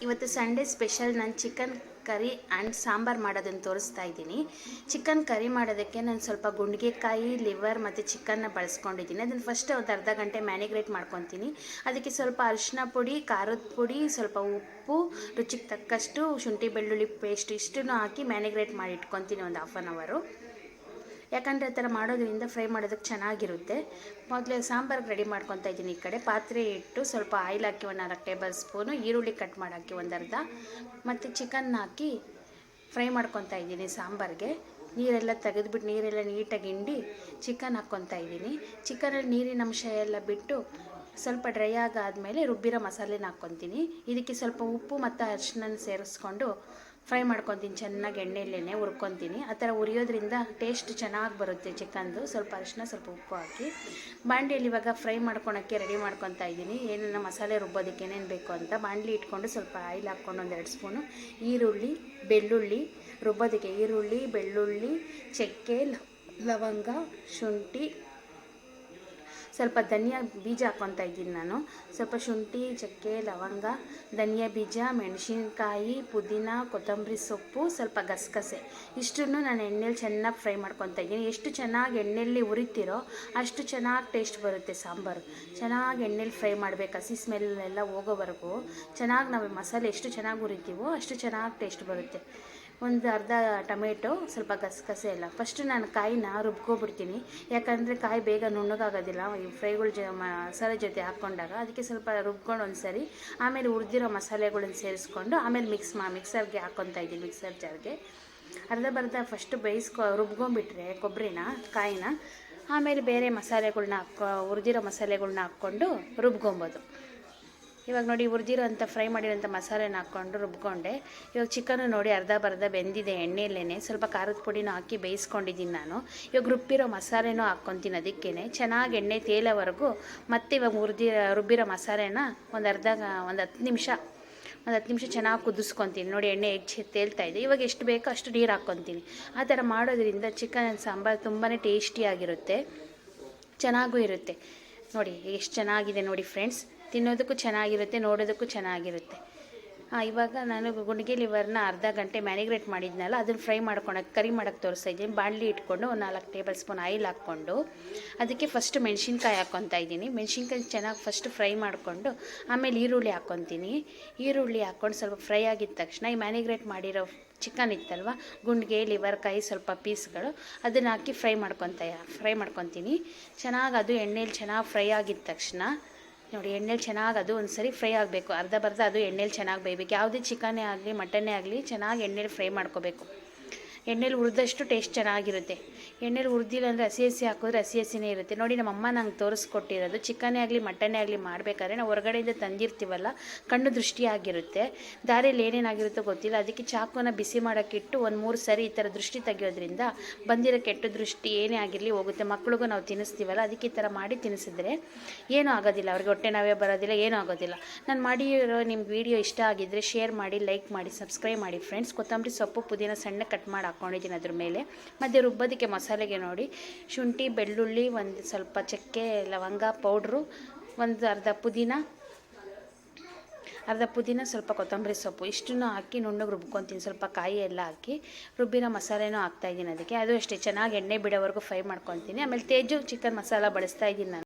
ಇವತ್ತು Sunday special ನಾನು chicken curry and sambar ಮಾಡೋದನ್ನು ತೋರಿಸ್ತಾ ಇದ್ದೀನಿ. ಚಿಕನ್ ಕರಿ ಮಾಡೋದಕ್ಕೆ ನಾನು ಸ್ವಲ್ಪ ಗುಂಡಿಗೆಕಾಯಿ, ಲಿವರ್ ಮತ್ತು ಚಿಕನ್ನ ಬಳಸ್ಕೊಂಡಿದ್ದೀನಿ. ಅದನ್ನು ಫಸ್ಟ್ ಒಂದು ಅರ್ಧ ಗಂಟೆ ಮ್ಯಾರಿನೇಟ್ ಮಾಡ್ಕೊತೀನಿ. ಅದಕ್ಕೆ ಸ್ವಲ್ಪ ಅರಿಶಿನ ಪುಡಿ, ಖಾರದ ಪುಡಿ, ಸ್ವಲ್ಪ ಉಪ್ಪು, ರುಚಿಗೆ ತಕ್ಕಷ್ಟು ಶುಂಠಿ ಬೆಳ್ಳುಳ್ಳಿ ಪೇಸ್ಟ್ ಇಷ್ಟನ್ನು ಹಾಕಿ ಮ್ಯಾರಿನೇಟ್ ಮಾಡಿ ಇಟ್ಕೊತೀನಿ ಒಂದು ಹಾಫ್ ಆನ್ ಅವರು. ಯಾಕಂದರೆ ಆ ಥರ ಮಾಡೋದ್ರಿಂದ ಫ್ರೈ ಮಾಡೋದಕ್ಕೆ ಚೆನ್ನಾಗಿರುತ್ತೆ. ಮೊದಲೇ ಸಾಂಬಾರಿಗೆ ರೆಡಿ ಮಾಡ್ಕೊತಾ ಇದ್ದೀನಿ. ಈ ಕಡೆ ಪಾತ್ರೆ ಇಟ್ಟು ಸ್ವಲ್ಪ ಆಯಿಲ್ ಹಾಕಿ 4 ಟೇಬಲ್ ಸ್ಪೂನು ಈರುಳ್ಳಿ ಕಟ್ ಮಾಡಾಕಿ ಒಂದು ಅರ್ಧ, ಮತ್ತು ಚಿಕನ್ ಹಾಕಿ ಫ್ರೈ ಮಾಡ್ಕೊತಾ ಇದ್ದೀನಿ. ಸಾಂಬಾರಿಗೆ ನೀರೆಲ್ಲ ತೆಗೆದುಬಿಟ್ಟು ನೀರೆಲ್ಲ ನೀಟಾಗಿ ಹಿಂಡಿ ಚಿಕನ್ ಹಾಕ್ಕೊತಾ ಇದ್ದೀನಿ. ಚಿಕನಲ್ಲಿ ನೀರಿನ ಅಂಶ ಎಲ್ಲ ಬಿಟ್ಟು ಸ್ವಲ್ಪ ಡ್ರೈ ಆಗಾದಮೇಲೆ ರುಬ್ಬಿರೋ ಮಸಾಲೆನ ಹಾಕ್ಕೊತೀನಿ. ಇದಕ್ಕೆ ಸ್ವಲ್ಪ ಉಪ್ಪು ಮತ್ತು ಅರಿಶಿನ ಸೇರಿಸ್ಕೊಂಡು ಫ್ರೈ ಮಾಡ್ಕೊತೀನಿ. ಚೆನ್ನಾಗಿ ಎಣ್ಣೆಯಲ್ಲೇ ಹುರ್ಕೊತೀನಿ. ಆ ಥರ ಹುರಿಯೋದ್ರಿಂದ ಟೇಸ್ಟ್ ಚೆನ್ನಾಗಿ ಬರುತ್ತೆ ಚಿಕನ್ದು. ಸ್ವಲ್ಪ ಅರಿಶಿನ, ಸ್ವಲ್ಪ ಉಪ್ಪು ಹಾಕಿ ಬಾಣಲಿಯಲ್ಲಿ ಇವಾಗ ಫ್ರೈ ಮಾಡ್ಕೊಳಕ್ಕೆ ರೆಡಿ ಮಾಡ್ಕೊತಾ ಇದ್ದೀನಿ. ಏನೇನು ಮಸಾಲೆ ರುಬ್ಬೋದಕ್ಕೆ ಏನೇನು ಬೇಕು ಅಂತ ಬಾಣಲಿ ಇಟ್ಕೊಂಡು ಸ್ವಲ್ಪ ಆಯಿಲ್ ಹಾಕ್ಕೊಂಡು 2 ಸ್ಪೂನು ಈರುಳ್ಳಿ, ಬೆಳ್ಳುಳ್ಳಿ ರುಬ್ಬೋದಕ್ಕೆ ಈರುಳ್ಳಿ, ಬೆಳ್ಳುಳ್ಳಿ, ಚಕ್ಕೆ, ಲವಂಗ, ಶುಂಠಿ, ಸ್ವಲ್ಪ ಧನಿಯಾ ಬೀಜ ಹಾಕ್ಕೊತಾ ಇದ್ದೀನಿ ನಾನು. ಸ್ವಲ್ಪ ಶುಂಠಿ, ಚಕ್ಕೆ, ಲವಂಗ, ಧನಿಯಾ ಬೀಜ, ಮೆಣಸಿನ್ಕಾಯಿ, ಪುದೀನ, ಕೊತ್ತಂಬರಿ ಸೊಪ್ಪು, ಸ್ವಲ್ಪ ಗಸಗಸೆ ಇಷ್ಟನ್ನು ನಾನು ಎಣ್ಣೆಲಿ ಚೆನ್ನಾಗಿ ಫ್ರೈ ಮಾಡ್ಕೊತಾ ಇದ್ದೀನಿ. ಎಷ್ಟು ಚೆನ್ನಾಗಿ ಎಣ್ಣೆಯಲ್ಲಿ ಹುರಿತೀರೋ ಅಷ್ಟು ಚೆನ್ನಾಗಿ ಟೇಸ್ಟ್ ಬರುತ್ತೆ ಸಾಂಬಾರು. ಚೆನ್ನಾಗಿ ಎಣ್ಣೆಲಿ ಫ್ರೈ ಮಾಡಬೇಕು. ಹಸಿ ಸ್ಮೆಲ್ಲೆಲ್ಲ ಹೋಗೋವರೆಗೂ ಚೆನ್ನಾಗಿ ನಾವು ಮಸಾಲೆ ಎಷ್ಟು ಚೆನ್ನಾಗಿ ಹುರಿತೀವೋ ಅಷ್ಟು ಚೆನ್ನಾಗಿ ಟೇಸ್ಟ್ ಬರುತ್ತೆ. ಒಂದು ಅರ್ಧ ಟೊಮೆಟೊ, ಸ್ವಲ್ಪ ಗಸಗಸೆ ಎಲ್ಲ ಫಸ್ಟು ನಾನು ಕಾಯಿನ ರುಬ್ಕೊಬಿಡ್ತೀನಿ. ಯಾಕಂದರೆ ಕಾಯಿ ಬೇಗ ನುಣ್ಣಗಾಗೋದಿಲ್ಲ ಈ ಫ್ರೈಗಳ ಮಸಾಲೆ ಜೊತೆ ಹಾಕ್ಕೊಂಡಾಗ. ಅದಕ್ಕೆ ಸ್ವಲ್ಪ ರುಬ್ಕೊಂಡು ಒಂದು ಸರಿ ಆಮೇಲೆ ಹುರಿದಿರೋ ಮಸಾಲೆಗಳನ್ನ ಸೇರಿಸ್ಕೊಂಡು ಆಮೇಲೆ ಮಿಕ್ಸರ್ಗೆ ಹಾಕ್ಕೊತಾ ಇದ್ದೀನಿ. ಮಿಕ್ಸರ್ ಜಾರ್ಗೆ ಅರ್ಧ ಫಸ್ಟು ರುಬ್ಕೊಂಡ್ಬಿಟ್ರೆ ಕೊಬ್ಬರಿನ, ಕಾಯಿನ, ಆಮೇಲೆ ಬೇರೆ ಮಸಾಲೆಗಳ್ನ ಹುರಿದಿರೋ ಮಸಾಲೆಗಳ್ನ ಹಾಕ್ಕೊಂಡು ರುಬ್ಕೊಬೋದು. ಇವಾಗ ನೋಡಿ ಹುರಿದಿರೋಂಥ ಫ್ರೈ ಮಾಡಿರೋಂಥ ಮಸಾಲೆನ ಹಾಕ್ಕೊಂಡು ರುಬ್ಕೊಂಡೆ. ಇವಾಗ ಚಿಕನ್ನು ನೋಡಿ ಅರ್ಧ ಬೆಂದಿದೆ ಎಣ್ಣೆಯಲ್ಲೇ. ಸ್ವಲ್ಪ ಖಾರದ ಪುಡಿನೂ ಹಾಕಿ ಬೇಯಿಸ್ಕೊಂಡಿದ್ದೀನಿ ನಾನು. ಇವಾಗ ರುಬ್ಬಿರೋ ಮಸಾಲೆನೂ ಹಾಕ್ಕೊತೀನಿ. ಅದಕ್ಕೇ ಚೆನ್ನಾಗಿ ಎಣ್ಣೆ ತೇಲೋವರೆಗೂ ಮತ್ತು ಇವಾಗ ರುಬ್ಬಿರೋ ಮಸಾಲೆನ ಒಂದು 10 ನಿಮಿಷ ಚೆನ್ನಾಗಿ ಕುದಿಸ್ಕೊತೀನಿ. ನೋಡಿ ಎಣ್ಣೆ ತೇಲ್ತಾ ಇದೆ. ಇವಾಗ ಎಷ್ಟು ಬೇಕೋ ಅಷ್ಟು ನೀರು ಹಾಕ್ಕೊತೀನಿ. ಆ ಥರ ಮಾಡೋದ್ರಿಂದ ಚಿಕನ್ ಸಾಂಬಾರು ತುಂಬಾ ಟೇಸ್ಟಿಯಾಗಿರುತ್ತೆ, ಚೆನ್ನಾಗೂ ಇರುತ್ತೆ. ನೋಡಿ ಎಷ್ಟು ಚೆನ್ನಾಗಿದೆ ನೋಡಿ ಫ್ರೆಂಡ್ಸ್. ತಿನ್ನೋದಕ್ಕೂ ಚೆನ್ನಾಗಿರುತ್ತೆ, ನೋಡೋದಕ್ಕೂ ಚೆನ್ನಾಗಿರುತ್ತೆ. ಇವಾಗ ನಾನು ಗುಂಡಿಗೆ ಲಿವರ್ನ ಅರ್ಧ ಗಂಟೆ ಮ್ಯಾರಿನೇಟ್ ಮಾಡಿದ್ನಲ್ಲ ಅದನ್ನು ಫ್ರೈ ಕರಿ ಮಾಡೋಕ್ಕೆ ತೋರಿಸ್ತಾ ಇದ್ದೀನಿ. ಬಾಣಲಿ ಇಟ್ಕೊಂಡು 4 ಟೇಬಲ್ ಸ್ಪೂನ್ ಆಯಿಲ್ ಹಾಕ್ಕೊಂಡು ಅದಕ್ಕೆ ಫಸ್ಟ್ ಮೆಣಸಿನ್ಕಾಯಿ ಹಾಕ್ಕೊತಾ ಇದ್ದೀನಿ. ಮೆಣಸಿನ್ಕಾಯಿ ಚೆನ್ನಾಗಿ ಫಸ್ಟ್ ಫ್ರೈ ಮಾಡಿಕೊಂಡು ಆಮೇಲೆ ಈರುಳ್ಳಿ ಹಾಕ್ಕೊತೀನಿ. ಈರುಳ್ಳಿ ಹಾಕ್ಕೊಂಡು ಸ್ವಲ್ಪ ಫ್ರೈ ಆಗಿದ ತಕ್ಷಣ ಈ ಮ್ಯಾರಿನೇಟ್ ಮಾಡಿರೋ ಚಿಕನ್ ಇತ್ತಲ್ವ, ಗುಂಡಿಗೆ ಲಿವರ್ ಕಾಯಿ ಸ್ವಲ್ಪ ಪೀಸ್ಗಳು ಅದನ್ನು ಹಾಕಿ ಫ್ರೈ ಮಾಡ್ಕೊತೀನಿ. ಚೆನ್ನಾಗಿ ಅದು ಎಣ್ಣೆಲಿ ಚೆನ್ನಾಗಿ ಫ್ರೈ ಆಗಿದ ತಕ್ಷಣ ನೋಡಿ ಎಣ್ಣೆಲಿ ಚೆನ್ನಾಗಿ ಅದು ಒಂದು ಸರಿ ಫ್ರೈ ಆಗಬೇಕು. ಅರ್ಧ ಅದು ಎಣ್ಣೆಲಿ ಚೆನ್ನಾಗಿ ಬೇಯಬೇಕು. ಯಾವುದೇ ಚಿಕನ್ನೇ ಆಗಲಿ ಮಟನ್ನೇ ಆಗಲಿ ಚೆನ್ನಾಗಿ ಎಣ್ಣೆಲಿ ಫ್ರೈ ಮಾಡ್ಕೋಬೇಕು. ಎಣ್ಣೆಲಿ ಹುರಿದಷ್ಟು ಟೇಸ್ಟ್ ಚೆನ್ನಾಗಿರುತ್ತೆ. ಎಣ್ಣೆಲಿ ಹುರಿದಿಲ್ಲ ಅಂದರೆ ಹಸಿ ಹಾಕಿದ್ರೆ ಹಸಿನೇ ಇರುತ್ತೆ. ನೋಡಿ ನಮ್ಮಮ್ಮ ನಂಗೆ ತೋರಿಸ್ಕೊಟ್ಟಿರೋದು. ಚಿಕನ್ನೇ ಆಗಲಿ ಮಟನ್ನೇ ಆಗಲಿ ಮಾಡಬೇಕಾದ್ರೆ ನಾವು ಹೊರಗಡೆಯಿಂದ ತಂದಿರ್ತೀವಲ್ಲ, ಕಣ್ಣು ದೃಷ್ಟಿಯಾಗಿರುತ್ತೆ. ದಾರಿಯಲ್ಲಿ ಏನೇನಾಗಿರುತ್ತೋ ಗೊತ್ತಿಲ್ಲ. ಅದಕ್ಕೆ ಚಾಕುನ ಬಿಸಿ ಮಾಡೋಕ್ಕಿಟ್ಟು 1-3 ಸರಿ ಈ ಥರ ದೃಷ್ಟಿ ತೆಗೆಯೋದ್ರಿಂದ ಬಂದಿರೋ ಕೆಟ್ಟ ದೃಷ್ಟಿ ಏನೇ ಆಗಿರಲಿ ಹೋಗುತ್ತೆ. ಮಕ್ಳಿಗೂ ನಾವು ತಿನ್ನಿಸ್ತೀವಲ್ಲ, ಅದಕ್ಕೆ ಈ ಥರ ಮಾಡಿ ತಿನ್ನಿಸಿದ್ರೆ ಏನೂ ಆಗೋದಿಲ್ಲ. ಅವ್ರಿಗೆ ಹೊಟ್ಟೆ ನೋವೇ ಬರೋದಿಲ್ಲ, ಏನೂ ಆಗೋದಿಲ್ಲ. ನಾನು ಮಾಡಿರೋ ನಿಮ್ಗೆ ವಿಡಿಯೋ ಇಷ್ಟ ಆಗಿದ್ದರೆ ಶೇರ್ ಮಾಡಿ, ಲೈಕ್ ಮಾಡಿ, ಸಬ್ಸ್ಕ್ರೈಬ್ ಮಾಡಿ ಫ್ರೆಂಡ್ಸ್. ಕೊತ್ತಂಬರಿ ಸೊಪ್ಪು, ಪುದೀನ ಸಣ್ಣ ಕಟ್ ಮಾಡಿ ಹಾಕ್ಕೊಂಡಿದ್ದೀನಿ ಅದ್ರ ಮೇಲೆ. ಮತ್ತು ರುಬ್ಬೋದಕ್ಕೆ ಮಸಾಲೆಗೆ ನೋಡಿ ಶುಂಠಿ, ಬೆಳ್ಳುಳ್ಳಿ, ಒಂದು ಸ್ವಲ್ಪ ಚಕ್ಕೆ, ಲವಂಗ ಪೌಡ್ರು, ಒಂದು ಅರ್ಧ ಪುದೀನ, ಸ್ವಲ್ಪ ಕೊತ್ತಂಬರಿ ಸೊಪ್ಪು ಇಷ್ಟನ್ನು ಹಾಕಿ ನುಣ್ಣಗೆ ರುಬ್ಕೊತೀನಿ. ಸ್ವಲ್ಪ ಕಾಯಿ ಎಲ್ಲ ಹಾಕಿ ರುಬ್ಬಿರೋ ಮಸಾಲೆನೂ ಹಾಕ್ತಾಯಿದ್ದೀನಿ ಅದಕ್ಕೆ. ಅದು ಅಷ್ಟೇ ಚೆನ್ನಾಗಿ ಎಣ್ಣೆ ಬಿಡೋವರೆಗೂ ಫ್ರೈ ಮಾಡ್ಕೊತೀನಿ. ಆಮೇಲೆ ತೇಜು ಚಿಕನ್ ಮಸಾಲ ಬಳಸ್ತಾ ಇದ್ದೀನಿ ನಾನು.